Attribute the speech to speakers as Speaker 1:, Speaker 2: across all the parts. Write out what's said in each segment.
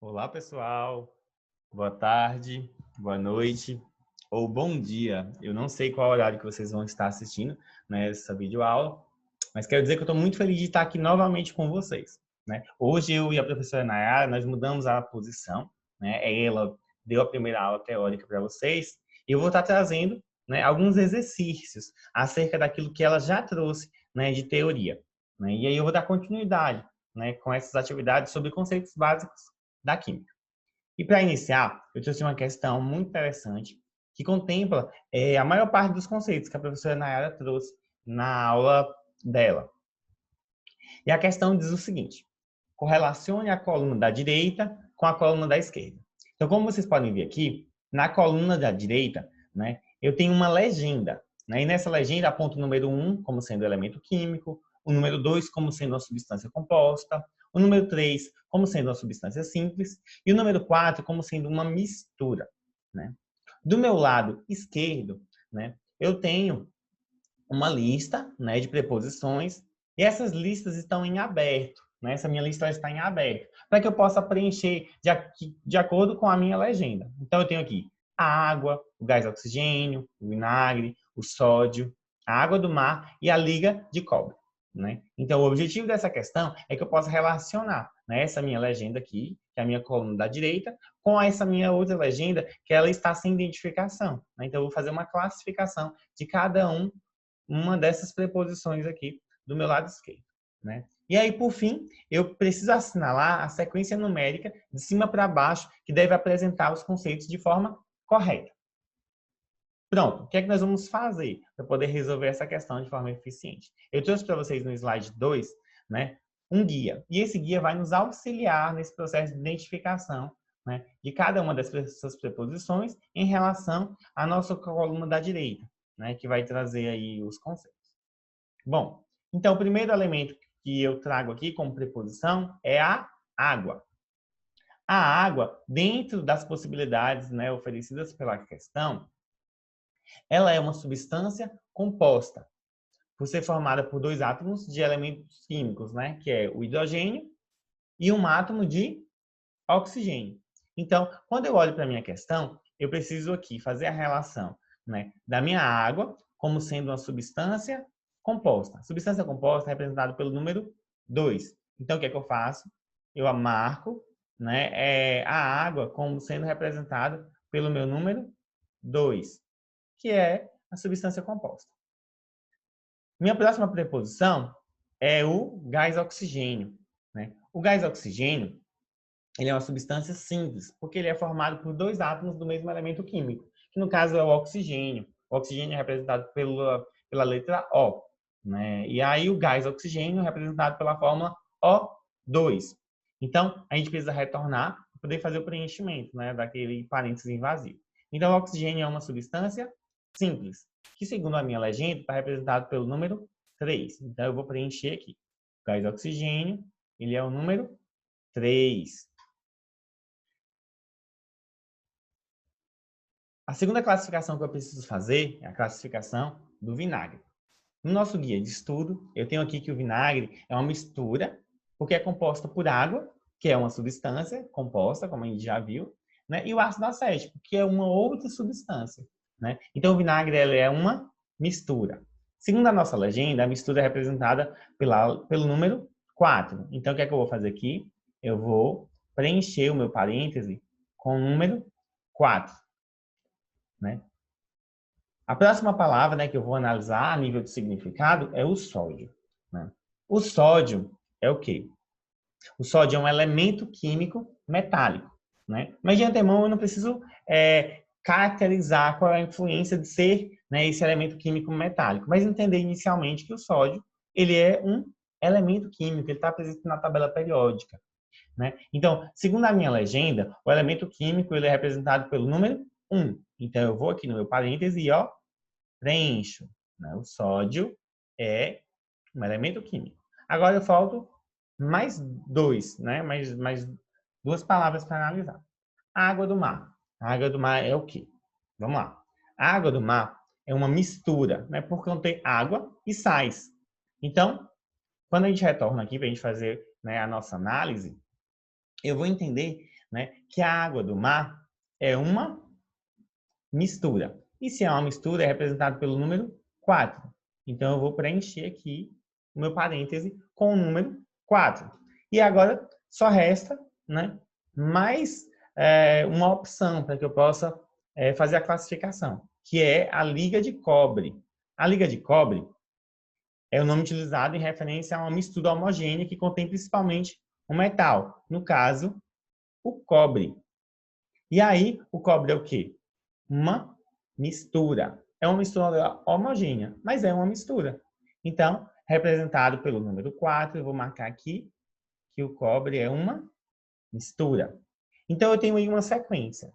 Speaker 1: Olá, pessoal. Boa tarde, boa noite ou bom dia. Eu não sei qual horário que vocês vão estar assistindo, né, essa videoaula, mas quero dizer que eu estou muito feliz de estar aqui novamente com vocês, né? Hoje eu e a professora Nayara, nós mudamos a posição, né? Ela deu a primeira aula teórica para vocês e eu vou estar trazendo, né, alguns exercícios acerca daquilo que ela já trouxe, né, de teoria, né? E aí eu vou dar continuidade, né, com essas atividades sobre conceitos básicos da química. E para iniciar, eu trouxe uma questão muito interessante que contempla a maior parte dos conceitos que a professora Nayara trouxe na aula dela. E a questão diz o seguinte: correlacione a coluna da direita com a coluna da esquerda. Então, como vocês podem ver aqui, na coluna da direita, né, eu tenho uma legenda. Né, e nessa legenda aponta o número 1 como sendo elemento químico, o número 2 como sendo uma substância composta, o número 3 como sendo uma substância simples e o número 4 como sendo uma mistura. Né? Do meu lado esquerdo, né, eu tenho uma lista, né, de preposições e essas listas estão em aberto. Né? Essa minha lista está em aberto, para que eu possa preencher de acordo com a minha legenda. Então, eu tenho aqui a água, o gás oxigênio, o vinagre, o sódio, a água do mar e a liga de cobre. Né? Então, o objetivo dessa questão é que eu possa relacionar, né, essa minha legenda aqui, que é a minha coluna da direita, com essa minha outra legenda, que ela está sem identificação. Né? Então, eu vou fazer uma classificação de cada uma dessas preposições aqui do meu lado esquerdo. Né? E aí, por fim, eu preciso assinalar a sequência numérica de cima para baixo, que deve apresentar os conceitos de forma correta. Pronto, o que é que nós vamos fazer para poder resolver essa questão de forma eficiente? Eu trouxe para vocês no slide 2, né, um guia. E esse guia vai nos auxiliar nesse processo de identificação, né, de cada uma dessas preposições em relação à nossa coluna da direita, né, que vai trazer aí os conceitos. Bom, então o primeiro elemento que eu trago aqui como preposição é a água. A água, dentro das possibilidades, né, oferecidas pela questão, ela é uma substância composta, por ser formada por dois átomos de elementos químicos, né, que é o hidrogênio e um átomo de oxigênio. Então, quando eu olho para a minha questão, eu preciso aqui fazer a relação, né, da minha água como sendo uma substância composta. A substância composta é representada pelo número 2. Então, o que é que eu faço? Eu marco, né, a água como sendo representada pelo meu número 2, que é a substância composta. Minha próxima preposição é o gás oxigênio. Né? O gás oxigênio ele é uma substância simples, porque ele é formado por dois átomos do mesmo elemento químico, que no caso é o oxigênio. O oxigênio é representado pela letra O. Né? E aí o gás oxigênio é representado pela fórmula O2. Então, a gente precisa retornar para poder fazer o preenchimento, né, daquele parênteses vazio. Então, o oxigênio é uma substância simples, que segundo a minha legenda está representado pelo número 3. Então, eu vou preencher aqui. O gás oxigênio, ele é o número 3. A segunda classificação que eu preciso fazer é a classificação do vinagre. No nosso guia de estudo, eu tenho aqui que o vinagre é uma mistura, porque é composta por água, que é uma substância composta, como a gente já viu, né? E o ácido acético, que é uma outra substância. Né? Então, o vinagre é uma mistura. Segundo a nossa legenda, a mistura é representada pelo número 4. Então, o que é que eu vou fazer aqui? Eu vou preencher o meu parêntese com o número 4. Né? A próxima palavra, né, que eu vou analisar a nível de significado é o sódio. Né? O sódio é o quê? O sódio é um elemento químico metálico. Né? Mas de antemão eu não preciso caracterizar qual é a influência de ser, né, esse elemento químico metálico, mas entender inicialmente que o sódio ele é um elemento químico, ele está presente na tabela periódica. Né? Então, segundo a minha legenda, o elemento químico ele é representado pelo número 1. Então, eu vou aqui no meu parêntese e preencho. Né? O sódio é um elemento químico. Agora eu falto mais dois, né? mais duas palavras para analisar. A água do mar. A água do mar é o quê? Vamos lá. A água do mar é uma mistura, né? Porque contém água e sais. Então, quando a gente retorna aqui para a gente fazer, né, a nossa análise, eu vou entender né, que a água do mar é uma mistura. E se é uma mistura, é representado pelo número 4. Então, eu vou preencher aqui o meu parêntese com o número 4. E agora, só resta, né, mais uma opção para que eu possa fazer a classificação, que é a liga de cobre. A liga de cobre é o nome utilizado em referência a uma mistura homogênea que contém principalmente um metal, no caso, o cobre. E aí, o cobre é o quê? Uma mistura. É uma mistura homogênea, mas é uma mistura. Então, representado pelo número 4, eu vou marcar aqui que o cobre é uma mistura. Então, eu tenho aí uma sequência.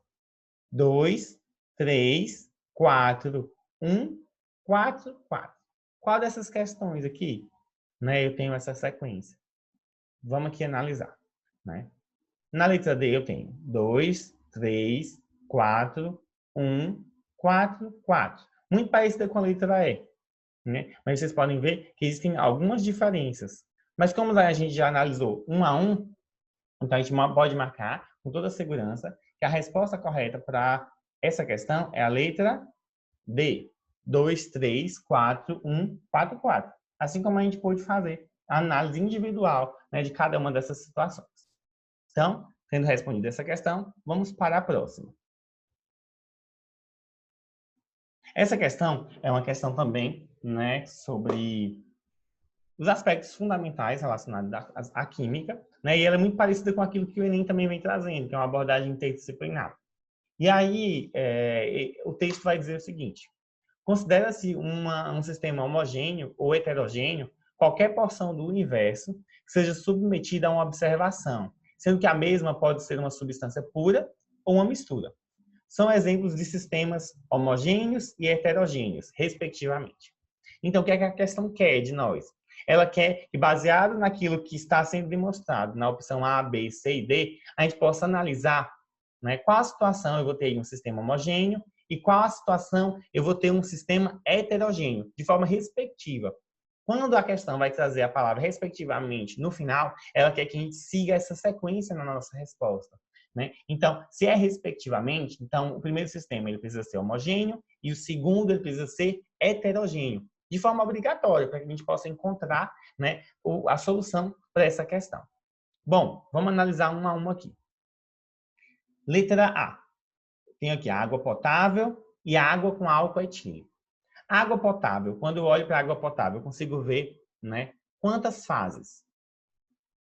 Speaker 1: 2, 3, 4, 1, 4, 4. Qual dessas questões aqui, né, eu tenho essa sequência? Vamos aqui analisar, né? Na letra D eu tenho 2, 3, 4, 1, 4, 4. Muito parecida com a letra E, né? Mas vocês podem ver que existem algumas diferenças. Mas como a gente já analisou um a um, então a gente pode marcar com toda segurança que a resposta correta para essa questão é a letra D. 2, 3, 4, 1, 4, 4. Assim como a gente pode fazer a análise individual, né, de cada uma dessas situações. Então, tendo respondido essa questão, vamos para a próxima. Essa questão é uma questão também, né, sobre os aspectos fundamentais relacionados à química, né, e ela é muito parecida com aquilo que o Enem também vem trazendo, que é uma abordagem interdisciplinar. E aí, o texto vai dizer o seguinte: considera-se um sistema homogêneo ou heterogêneo qualquer porção do universo que seja submetida a uma observação, sendo que a mesma pode ser uma substância pura ou uma mistura. São exemplos de sistemas homogêneos e heterogêneos, respectivamente. Então, o que é que a questão quer de nós? Ela quer que, baseado naquilo que está sendo demonstrado na opção A, B, C e D, a gente possa analisar, né, qual a situação eu vou ter um sistema homogêneo e qual a situação eu vou ter um sistema heterogêneo, de forma respectiva. Quando a questão vai trazer a palavra respectivamente no final, ela quer que a gente siga essa sequência na nossa resposta, né? Então, se é respectivamente, então o primeiro sistema ele precisa ser homogêneo e o segundo ele precisa ser heterogêneo, de forma obrigatória, para que a gente possa encontrar, né, a solução para essa questão. Bom, vamos analisar uma a uma aqui. Letra A. Tem aqui a água potável e a água com álcool etílico. A água potável, quando eu olho para a água potável, eu consigo ver, né, quantas fases?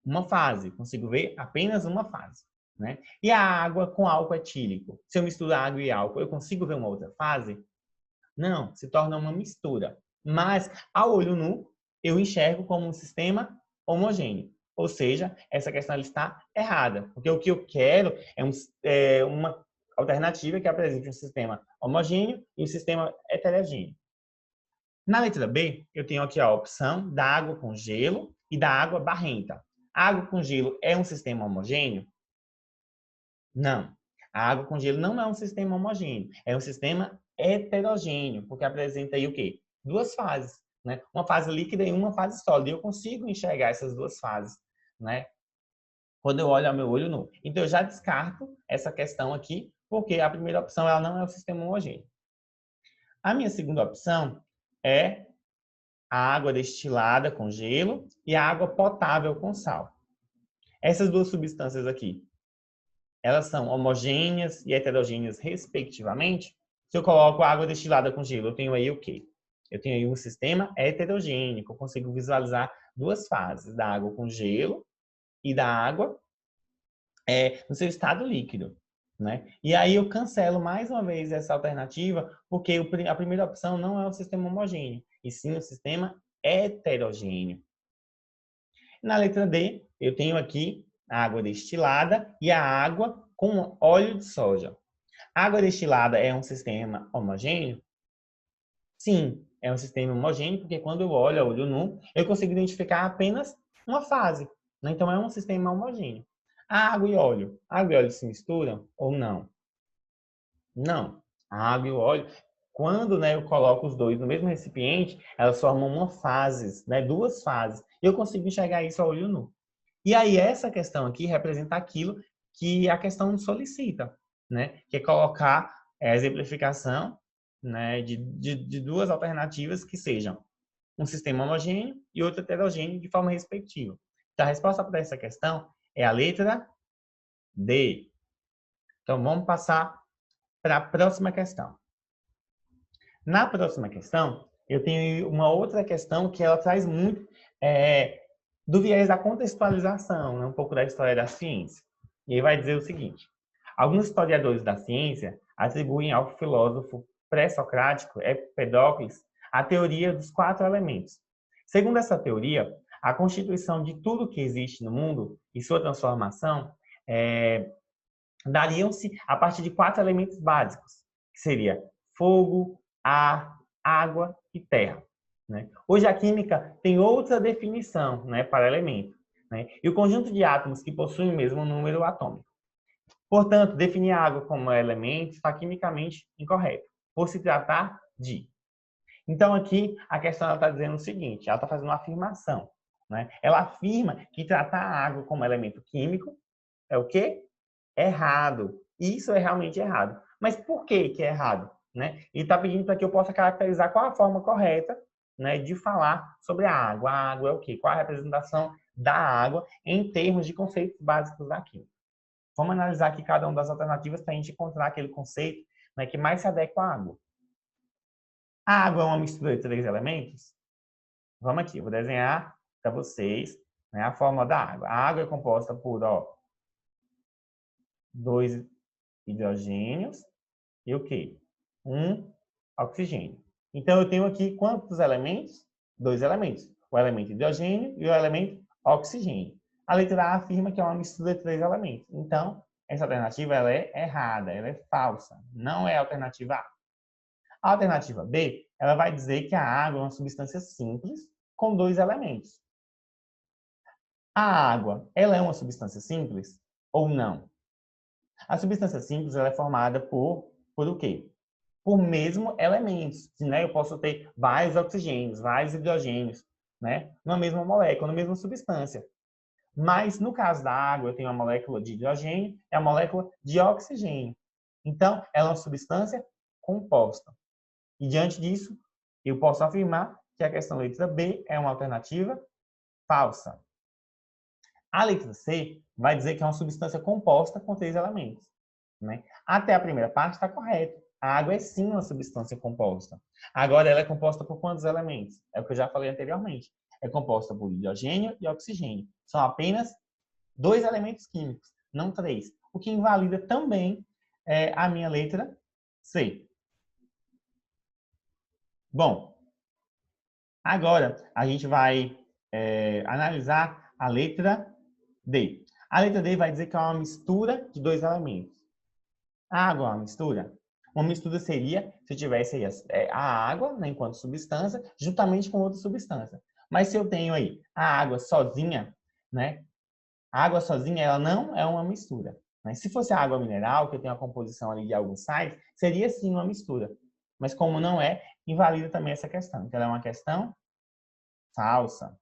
Speaker 1: Uma fase, consigo ver apenas uma fase, né? E a água com álcool etílico? Se eu misturo água e álcool, eu consigo ver uma outra fase? Não, se torna uma mistura. Mas, ao olho nu, eu enxergo como um sistema homogêneo. Ou seja, essa questão está errada. Porque o que eu quero é uma alternativa que apresente um sistema homogêneo e um sistema heterogêneo. Na letra B, eu tenho aqui a opção da água com gelo e da água barrenta. A água com gelo é um sistema homogêneo? Não. A água com gelo não é um sistema homogêneo, é um sistema heterogêneo, porque apresenta aí o quê? Duas fases, né? Uma fase líquida e uma fase sólida. E eu consigo enxergar essas duas fases, né? Quando eu olho ao meu olho nu. Então, eu já descarto essa questão aqui, porque a primeira opção ela não é um sistema homogêneo. A minha segunda opção é a água destilada com gelo e a água potável com sal. Essas duas substâncias aqui, elas são homogêneas e heterogêneas respectivamente. Se eu coloco água destilada com gelo, eu tenho aí o quê? Eu tenho aí um sistema heterogêneo, eu consigo visualizar duas fases, da água com gelo e da água no seu estado líquido, né? E aí eu cancelo mais uma vez essa alternativa, porque a primeira opção não é um sistema homogêneo, e sim um sistema heterogêneo. Na letra D, eu tenho aqui a água destilada e a água com óleo de soja. A água destilada é um sistema homogêneo? Sim, é um sistema homogêneo, porque quando eu olho a olho nu, eu consigo identificar apenas uma fase, né? Então, é um sistema homogêneo. A água e óleo se misturam ou não? Não. A água e o óleo, quando, né, eu coloco os dois no mesmo recipiente, elas formam uma fase, né, duas fases. E eu consigo enxergar isso a olho nu. E aí, essa questão aqui representa aquilo que a questão solicita, né? Que é colocar a exemplificação, né, de duas alternativas que sejam um sistema homogêneo e outro heterogêneo de forma respectiva. Então, a resposta para essa questão é a letra D. Então, vamos passar para a próxima questão. Na próxima questão, eu tenho uma outra questão que ela traz muito do viés da contextualização, né? Um pouco da história da ciência. E aí vai dizer o seguinte: alguns historiadores da ciência atribuem ao filósofo pré-socrático Empedocles a teoria dos 4 elementos. Segundo essa teoria, a constituição de tudo que existe no mundo e sua transformação dariam-se a partir de 4 elementos básicos, que seria fogo, ar, água e terra. Né? Hoje a química tem outra definição, né, para elemento, né? E o conjunto de átomos que possuem o mesmo número atômico. Portanto, definir a água como elemento está quimicamente incorreto, por se tratar de. Então, aqui, a questão está dizendo o seguinte, ela está fazendo uma afirmação. Né? Ela afirma que tratar a água como elemento químico é o quê? Errado. Isso é realmente errado. Mas por que é errado? Né? Ele está pedindo para que eu possa caracterizar qual a forma correta, né, de falar sobre a água. A água é o quê? Qual a representação da água em termos de conceitos básicos da química. Vamos analisar aqui cada uma das alternativas para a gente encontrar aquele conceito, né, que mais se adequa à água. A água é uma mistura de 3 elementos? Vamos aqui, eu vou desenhar para vocês, né, a fórmula da água. A água é composta por 2 hidrogênios e o quê? 1 oxigênio. Então, eu tenho aqui quantos elementos? 2 elementos. O elemento hidrogênio e o elemento oxigênio. A letra A afirma que é uma mistura de 3 elementos. Então, essa alternativa ela é errada, ela é falsa. Não é a alternativa A. A alternativa B, ela vai dizer que a água é uma substância simples com 2 elementos. A água, ela é uma substância simples ou não? A substância simples ela é formada por o quê? Por mesmo elementos. Né? Eu posso ter vários oxigênios, vários hidrogênios, né? Numa mesma molécula, numa mesma substância. Mas, no caso da água, eu tenho a molécula de hidrogênio e a molécula de oxigênio. Então, ela é uma substância composta. E, diante disso, eu posso afirmar que a questão letra B é uma alternativa falsa. A letra C vai dizer que é uma substância composta com 3 elementos. Né? Até a primeira parte está correto. A água é sim uma substância composta. Agora, ela é composta por quantos elementos? É o que eu já falei anteriormente. É composta por hidrogênio e oxigênio. São apenas 2 elementos químicos, não 3. O que invalida também a minha letra C. Bom, agora a gente vai analisar a letra D. A letra D vai dizer que é uma mistura de 2 elementos. A água é uma mistura? Uma mistura seria se eu tivesse aí a água, né, enquanto substância, juntamente com outra substância. Mas se eu tenho aí a água sozinha, né, a água sozinha ela não é uma mistura. Mas se fosse a água mineral, que eu tenho a composição ali de alguns sais, seria sim uma mistura. Mas como não é, invalida também essa questão. Então, ela é uma questão falsa.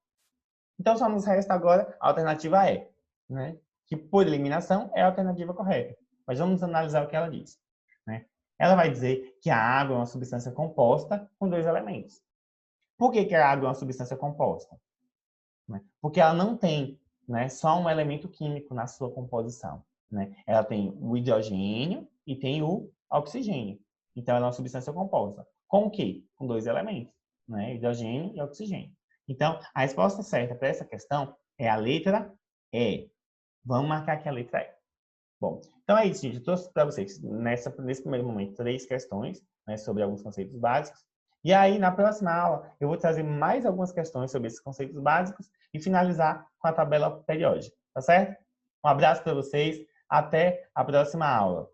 Speaker 1: Então, só nos resta agora a alternativa E, né? Que por eliminação é a alternativa correta. Mas vamos analisar o que ela diz. Né? Ela vai dizer que a água é uma substância composta com 2 elementos. Por que a água é uma substância composta? Né? Porque ela não tem, né, só um elemento químico na sua composição. Né? Ela tem o hidrogênio e tem o oxigênio. Então, ela é uma substância composta. Com o quê? Com 2 elementos, né? Hidrogênio e oxigênio. Então, a resposta certa para essa questão é a letra E. Vamos marcar aqui a letra E. Bom, então é isso, gente. Eu trouxe para vocês, nesse primeiro momento, 3 questões, né, sobre alguns conceitos básicos. E aí, na próxima aula, eu vou trazer mais algumas questões sobre esses conceitos básicos e finalizar com a tabela periódica, tá certo? Um abraço para vocês. Até a próxima aula.